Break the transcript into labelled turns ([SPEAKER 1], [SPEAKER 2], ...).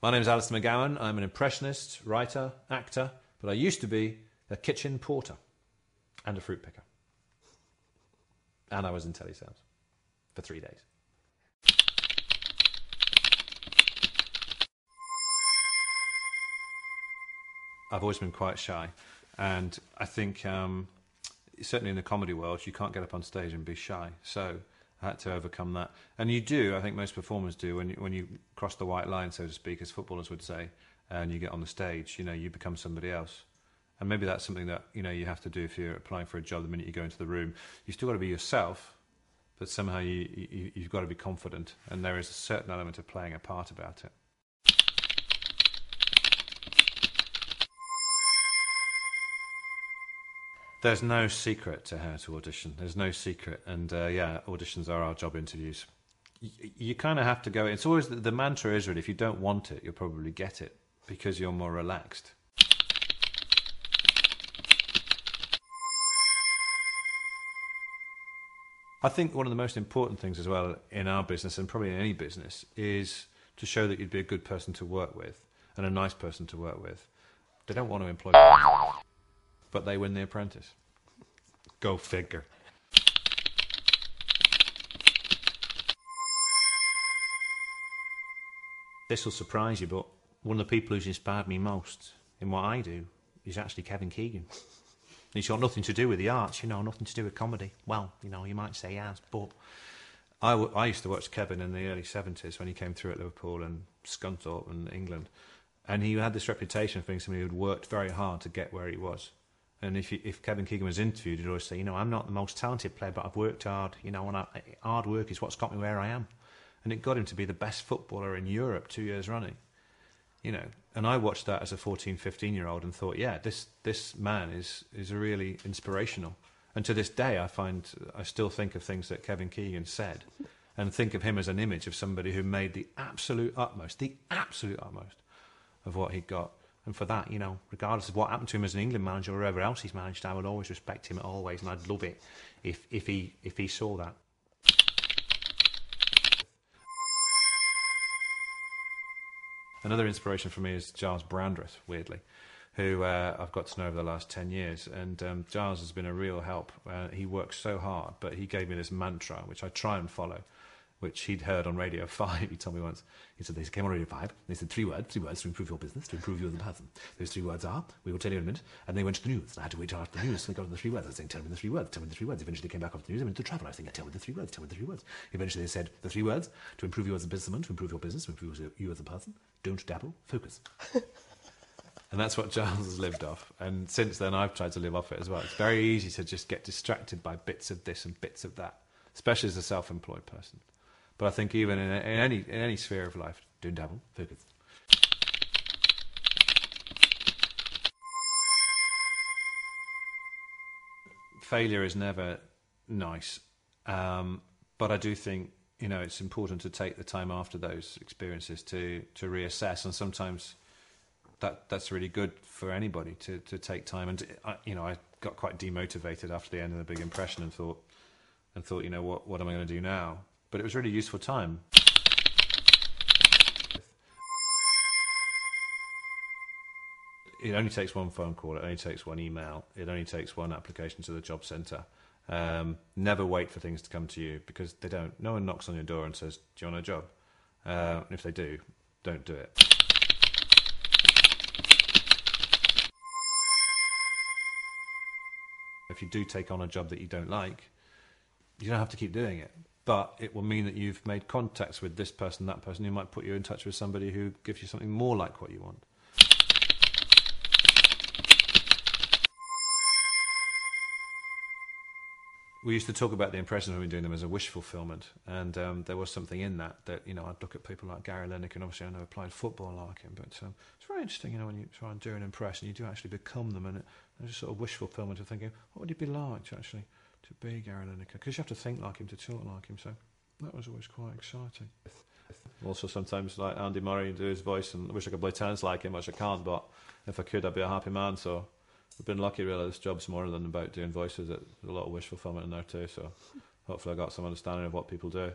[SPEAKER 1] My name is Alistair McGowan. I'm an impressionist, writer, actor, but I used to be a kitchen porter and a fruit picker. And I was in telesales for 3 days. I've always been quite shy, and I think certainly in the comedy world you can't get up on stage and be shy, so I had to overcome that. And you do, I think most performers do, when you cross the white line, so to speak, as footballers would say, and you get on the stage, you become somebody else. And maybe that's something that you have to do if you're applying for a job. The minute you go into the room, you still got to be yourself, but somehow you've got to be confident, and there is a certain element of playing a part about it. There's no secret to how to audition. There's no secret. And auditions are our job interviews. You kind of have to go. It's always the mantra is really, if you don't want it, you'll probably get it because you're more relaxed. I think one of the most important things as well in our business, and probably in any business, is to show that you'd be a good person to work with and a nice person to work with. They don't want to employ people, but they win The Apprentice. Go figure. This will surprise you, but one of the people who's inspired me most in what I do is actually Kevin Keegan. He's got nothing to do with the arts, nothing to do with comedy. Well, you might say he has, but I used to watch Kevin in the early 70s when he came through at Liverpool and Scunthorpe and England. And he had this reputation of being somebody who'd worked very hard to get where he was. And if Kevin Keegan was interviewed, he'd always say, I'm not the most talented player, but I've worked hard, and hard work is what's got me where I am. And it got him to be the best footballer in Europe 2 years running. And I watched that as a 14, 15-year-old and thought, this man is really inspirational. And to this day, I still think of things that Kevin Keegan said and think of him as an image of somebody who made the absolute utmost of what he got. And for that, regardless of what happened to him as an England manager or wherever else he's managed, I would always respect him always, and I'd love it if he saw that. Another inspiration for me is Giles Brandreth, weirdly, who I've got to know over the last 10 years. And Giles has been a real help. He works so hard, but he gave me this mantra, which I try and follow, which he'd heard on Radio 5. He told me once, he said, they came on Radio 5, they said three words to improve your business, to improve you as a person. Those 3 words are, we will tell you in a minute. And they went to the news, and I had to wait till after the news, so they got to the 3 words. I was saying, tell me the 3 words, tell me the 3 words. Eventually they came back after the news, and went to travel. I was saying, tell me the 3 words, tell me the 3 words. Eventually they said, the 3 words, to improve you as a businessman, to improve your business, to improve you as a person, don't dabble, focus. And that's what Giles has lived off. And since then, I've tried to live off it as well. It's very easy to just get distracted by bits of this and bits of that, especially as a self-employed person. But I think even in any sphere of life, don't dabble, focus. Failure is never nice, but I do think it's important to take the time after those experiences to reassess, and sometimes that's really good for anybody to take time. And I got quite demotivated after the end of the big impression and thought, what am I going to do now? But it was really useful time. It only takes one phone call, it only takes one email, it only takes one application to the job centre. Never wait for things to come to you, because they don't. No one knocks on your door and says, do you want a job? And if they do, don't do it. If you do take on a job that you don't like, you don't have to keep doing it. But it will mean that you've made contacts with this person, that person, who might put you in touch with somebody who gives you something more like what you want. We used to talk about the impressions when we were doing them as a wish fulfillment, and there was something in that I'd look at people like Gary Lineker, and obviously I never played football like him, but it's very interesting, when you try and do an impression, you do actually become them, and there's a sort of wish fulfillment of thinking, what would it be like to be Gary Lineker? Because you have to think like him to talk like him, so that was always quite exciting. Also sometimes like Andy Murray do his voice, and I wish I could play tennis like him, which I can't, but if I could, I'd be a happy man. So I've been lucky really. This job's more than about doing voices. There's a lot of wish fulfillment in there too, so hopefully I got some understanding of what people do.